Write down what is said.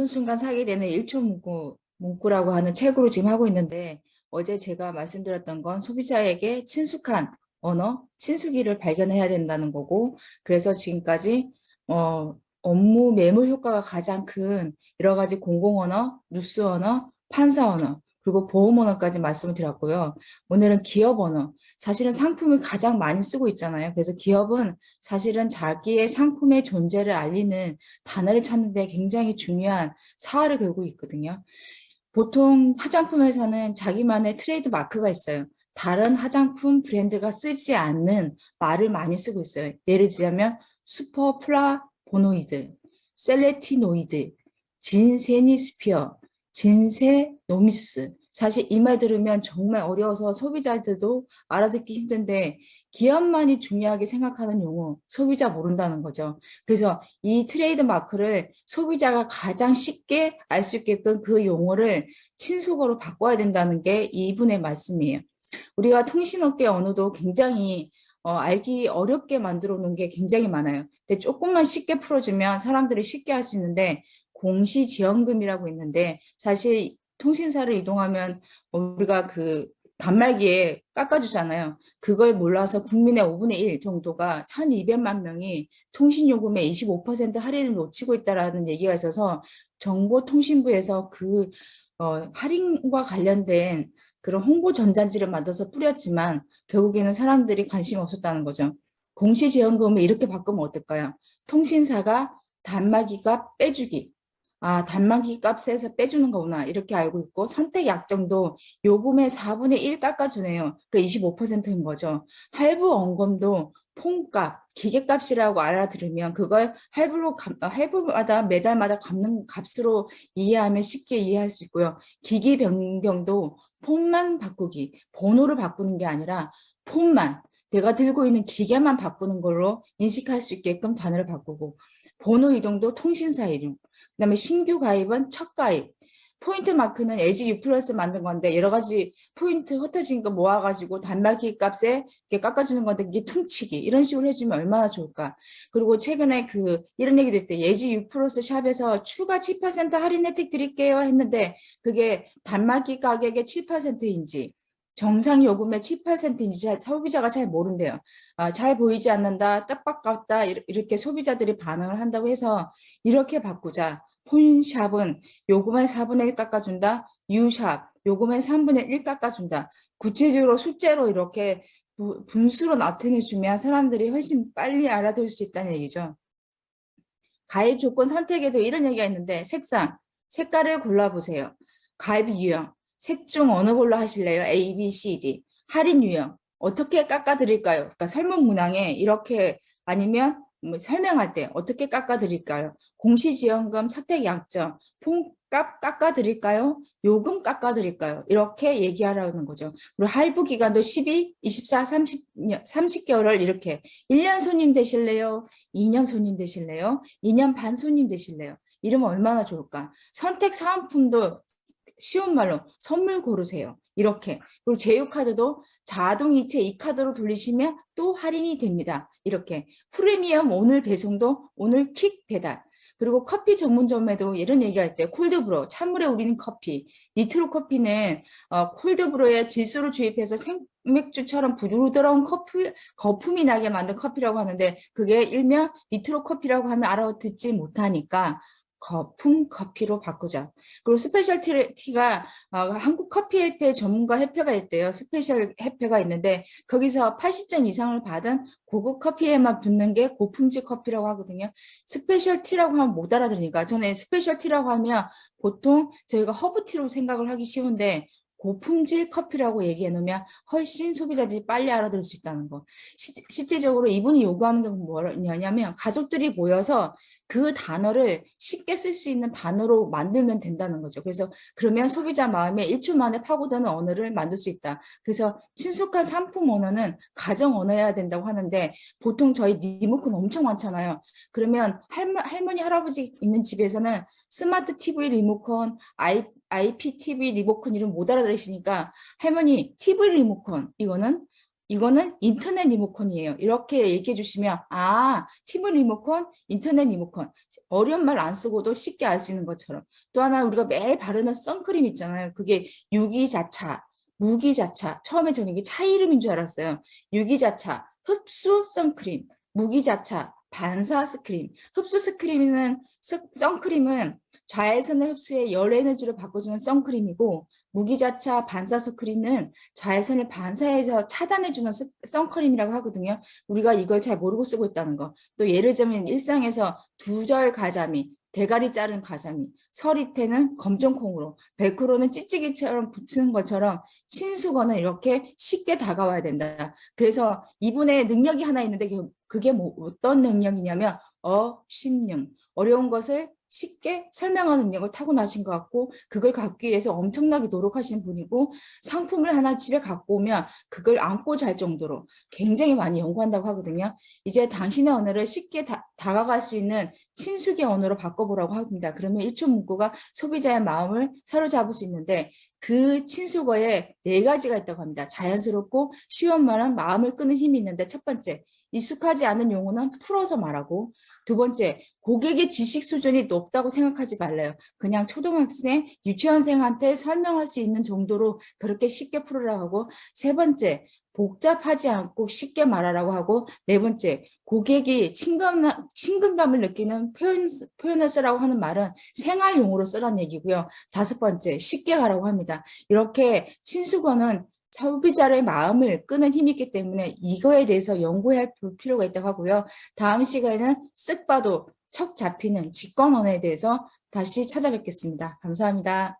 보는 순간 사게 되는 1초 문구라고 하는 책으로 지금 하고 있는데 어제 제가 말씀드렸던 건 소비자에게 친숙한 언어, 친숙이를 발견해야 된다는 거고 그래서 지금까지 업무 매몰 효과가 가장 큰 여러 가지 공공언어, 뉴스 언어, 판사 언어, 그리고 보험 언어까지 말씀을 드렸고요. 오늘은 기업 언어, 사실은 상품을 가장 많이 쓰고 있잖아요. 그래서 기업은 사실은 자기의 상품의 존재를 알리는 단어를 찾는 데 굉장히 중요한 사활을 걸고 있거든요. 보통 화장품 회사는 자기만의 트레이드 마크가 있어요. 다른 화장품 브랜드가 쓰지 않는 말을 많이 쓰고 있어요. 예를 들자면 슈퍼플라보노이드, 셀레티노이드, 진세니스피어, 진세노미스. 사실 이 말 들으면 정말 어려워서 소비자들도 알아듣기 힘든데 기업만이 중요하게 생각하는 용어, 소비자 모른다는 거죠. 그래서 이 트레이드 마크를 소비자가 가장 쉽게 알 수 있게끔 그 용어를 친숙어로 바꿔야 된다는 게 이분의 말씀이에요. 우리가 통신업계 언어도 굉장히 알기 어렵게 만들어 놓은 게 굉장히 많아요. 근데 조금만 쉽게 풀어주면 사람들이 쉽게 할 수 있는데 공시지원금이라고 있는데 사실 통신사를 이동하면 우리가 그 단말기에 깎아주잖아요. 그걸 몰라서 국민의 5분의 1 정도가 1200만 명이 통신요금의 25% 할인을 놓치고 있다라는 얘기가 있어서 정보통신부에서 그 할인과 관련된 그런 홍보 전단지를 만들어서 뿌렸지만 결국에는 사람들이 관심이 없었다는 거죠. 공시지원금을 이렇게 바꾸면 어떨까요? 통신사가 단말기 값 빼주기. 아, 단말기 값에서 빼주는 거구나. 이렇게 알고 있고 선택 약정도 요금의 4분의 1 깎아주네요. 그 25%인 거죠. 할부 원금도 폰값, 기계값이라고 알아들으면 그걸 할부마다 매달마다 갚는 값으로 이해하면 쉽게 이해할 수 있고요. 기기 변경도 폰만 바꾸기, 번호를 바꾸는 게 아니라 폰만, 내가 들고 있는 기계만 바꾸는 걸로 인식할 수 있게끔 단어를 바꾸고 번호 이동도 통신사 이름, 그다음에 신규 가입은 첫 가입, 포인트 마크는 LG U 플러스 만든 건데 여러 가지 포인트 흩어진 거 모아가지고 단말기 값에 이렇게 깎아주는 건데 이게 퉁치기 이런 식으로 해주면 얼마나 좋을까. 그리고 최근에 이런 얘기도 있대. LG U 플러스 샵에서 추가 7% 할인 혜택 드릴게요 했는데 그게 단말기 가격의 7%인지 정상 요금의 7%인지 소비자가 잘 모른대요. 잘 보이지 않는다, 뜻밖같다 이렇게 소비자들이 반응을 한다고 해서 이렇게 바꾸자. 폰샵은 요금의 4분의 1 깎아준다. 유샵 요금의 3분의 1 깎아준다. 구체적으로 숫자로 이렇게 분수로 나타내주면 사람들이 훨씬 빨리 알아들을 수 있다는 얘기죠. 가입 조건 선택에도 이런 얘기가 있는데 색깔을 골라보세요. 가입 유형, 색 중 어느 걸로 하실래요? A, B, C, D. 할인 유형, 어떻게 깎아드릴까요? 그러니까 설문 문항에 이렇게 아니면 뭐 설명할 때 어떻게 깎아드릴까요? 공시지원금 선택 약정, 폰값 깎아드릴까요? 요금 깎아드릴까요? 이렇게 얘기하라는 거죠. 그리고 할부 기간도 12, 24, 30개월을 이렇게 1년 손님 되실래요? 2년 손님 되실래요? 2년 반 손님 되실래요? 이러면 얼마나 좋을까? 선택 사은품도 쉬운 말로 선물 고르세요. 이렇게. 그리고 제휴카드도 자동이체 이 카드로 돌리시면 또 할인이 됩니다. 이렇게. 프리미엄 오늘 배송도 오늘 퀵 배달. 그리고 커피 전문점에도 이런 얘기할 때 콜드브루, 찬물에 우리는 커피, 니트로 커피는 콜드브루에 질소를 주입해서 생맥주처럼 부드러운 거품이 나게 만든 커피라고 하는데 그게 일명 니트로 커피라고 하면 알아듣지 못하니까 거품 커피로 바꾸자. 그리고 스페셜티가 한국 커피협회 전문가 협회가 있대요. 스페셜 협회가 있는데 거기서 80점 이상을 받은 고급 커피에만 붙는 게 고품질 커피라고 하거든요. 스페셜티라고 하면 못 알아들으니까 저는 스페셜티라고 하면 보통 저희가 허브티로 생각을 하기 쉬운데 고품질 커피라고 얘기해 놓으면 훨씬 소비자들이 빨리 알아들을 수 있다는 거. 실질적으로 이분이 요구하는 건 뭐냐면 가족들이 모여서 그 단어를 쉽게 쓸 수 있는 단어로 만들면 된다는 거죠. 그래서 그러면 소비자 마음에 1초 만에 파고드는 언어를 만들 수 있다. 그래서 친숙한 상품 언어는 가정 언어여야 된다고 하는데 보통 저희 리모컨 엄청 많잖아요. 그러면 할머니, 할아버지 있는 집에서는 스마트 TV 리모컨, IPTV 리모컨 이름 못 알아들으시니까 할머니 TV 리모컨 이거는 이거는 인터넷 리모컨이에요. 이렇게 얘기해 주시면 TV 리모컨, 인터넷 리모컨 어려운 말 안 쓰고도 쉽게 알 수 있는 것처럼 또 하나 우리가 매일 바르는 선크림 있잖아요. 그게 유기자차, 무기자차 처음에 저는 이게 차 이름인 줄 알았어요. 유기자차, 흡수 선크림, 무기자차, 반사 스크림. 흡수 스크림은 선크림은 자외선을 흡수해 열 에너지로 바꿔주는 선크림이고 무기자차 반사 스크린은 자외선을 반사해서 차단해주는 선크림이라고 하거든요. 우리가 이걸 잘 모르고 쓰고 있다는 거. 또 예를 들면 일상에서 두절 가자미, 대가리 자른 가자미, 서리태는 검정콩으로, 벨크로는 찌찌기처럼 붙는 것처럼 친수건은 이렇게 쉽게 다가와야 된다. 그래서 이분의 능력이 하나 있는데 그게 어떤 능력이냐면 어심능. 어려운 것을 쉽게 설명하는 능력을 타고나신 것 같고 그걸 갖기 위해서 엄청나게 노력하신 분이고 상품을 하나 집에 갖고 오면 그걸 안고 잘 정도로 굉장히 많이 연구한다고 하거든요. 이제 당신의 언어를 쉽게 다가갈 수 있는 친숙의 언어로 바꿔보라고 합니다. 그러면 1초 문구가 소비자의 마음을 사로잡을 수 있는데 그 친숙어에 4가지가 있다고 합니다. 자연스럽고 쉬운 말은 마음을 끄는 힘이 있는데 첫 번째, 익숙하지 않은 용어는 풀어서 말하고 두 번째, 고객의 지식 수준이 높다고 생각하지 말래요. 그냥 초등학생, 유치원생한테 설명할 수 있는 정도로 그렇게 쉽게 풀으라고 하고 세 번째, 복잡하지 않고 쉽게 말하라고 하고 네 번째, 고객이 친근감을 느끼는 표현을 쓰라고 하는 말은 생활용어로 쓰라는 얘기고요. 다섯 번째, 쉽게 가라고 합니다. 이렇게 친수건은 소비자의 마음을 끄는 힘이 있기 때문에 이거에 대해서 연구할 필요가 있다고 하고요. 다음 시간에는 쓱 봐도 척 잡히는 직권 언어에 대해서 다시 찾아뵙겠습니다. 감사합니다.